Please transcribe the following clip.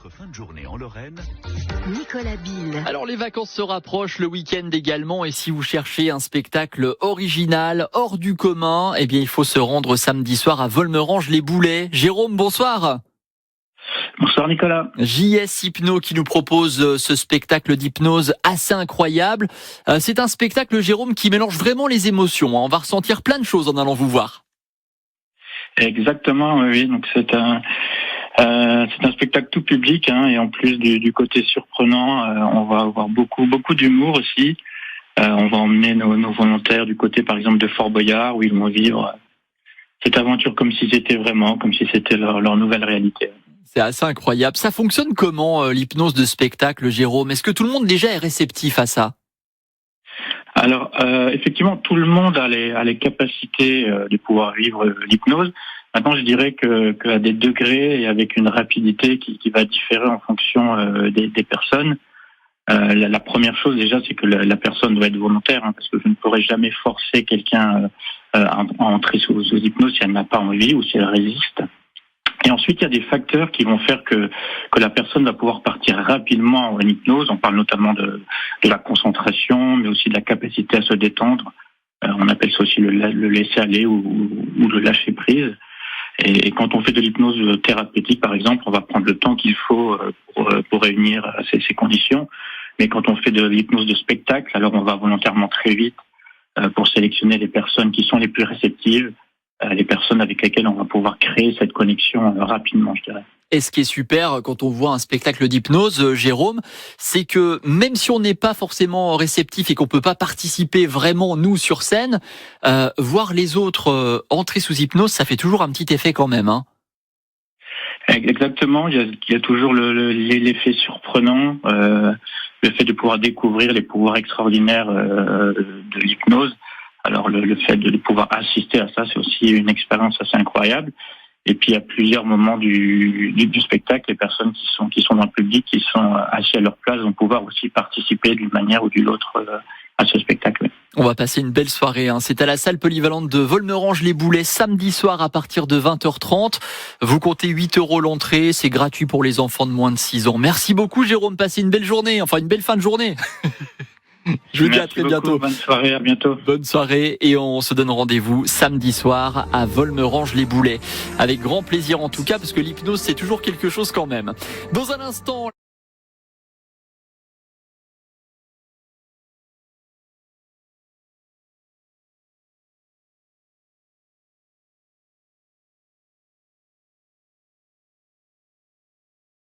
votre fin de journée en Lorraine, Nicolas Bill. Alors les vacances se rapprochent, le week-end également, et si vous cherchez un spectacle original, hors du commun, eh bien il faut se rendre samedi soir à Volmerange-les-Boulets. Jérôme, bonsoir. Bonsoir Nicolas. JS Hypno qui nous propose ce spectacle d'hypnose assez incroyable. C'est un spectacle, Jérôme, qui mélange vraiment les émotions. On va ressentir plein de choses en allant vous voir. Exactement, oui. Donc c'est un spectacle tout public, et en plus du côté surprenant, on va avoir beaucoup d'humour aussi. On va emmener nos volontaires du côté, par exemple, de Fort Boyard, où ils vont vivre cette aventure comme si c'était leur nouvelle réalité. C'est assez incroyable. Ça fonctionne comment, l'hypnose de spectacle, Jérôme? Est-ce que tout le monde déjà est réceptif à ça? Alors, effectivement, tout le monde a les capacités de pouvoir vivre l'hypnose. Maintenant, je dirais qu'à des degrés et avec une rapidité qui va différer en fonction des personnes. La première chose déjà, c'est que la personne doit être volontaire, parce que je ne pourrais jamais forcer quelqu'un à entrer sous hypnose si elle n'a pas envie ou si elle résiste. Et ensuite, il y a des facteurs qui vont faire que la personne va pouvoir partir rapidement en hypnose. On parle notamment de la concentration, mais aussi de la capacité à se détendre. On appelle ça aussi le laisser aller ou le lâcher prise. Et quand on fait de l'hypnose thérapeutique, par exemple, on va prendre le temps qu'il faut pour réunir ces conditions. Mais quand on fait de l'hypnose de spectacle, alors on va volontairement très vite pour sélectionner les personnes qui sont les plus réceptives, les personnes avec lesquelles on va pouvoir créer cette connexion rapidement, je dirais. Et ce qui est super quand on voit un spectacle d'hypnose, Jérôme, c'est que même si on n'est pas forcément réceptif et qu'on peut pas participer vraiment, nous, sur scène, voir les autres entrer sous hypnose, ça fait toujours un petit effet quand même. Exactement, il y a toujours l'effet surprenant, le fait de pouvoir découvrir les pouvoirs extraordinaires de l'hypnose. Alors le fait de pouvoir assister à ça, c'est aussi une expérience assez incroyable. Et puis à plusieurs moments du spectacle, les personnes qui sont dans le public, qui sont assis à leur place, vont pouvoir aussi participer d'une manière ou d'une autre à ce spectacle. On va passer une belle soirée. C'est à la salle polyvalente de Volmerange-les-Boulets samedi soir à partir de 20h30. Vous comptez 8 € l'entrée, c'est gratuit pour les enfants de moins de 6 ans. Merci beaucoup Jérôme, passez une belle journée, enfin une belle fin de journée. Je vous dis à très bientôt. Bonne soirée, à bientôt. Bonne soirée et on se donne rendez-vous samedi soir à Volmerange-les-Boulets. Avec grand plaisir en tout cas parce que l'hypnose c'est toujours quelque chose quand même. Dans un instant...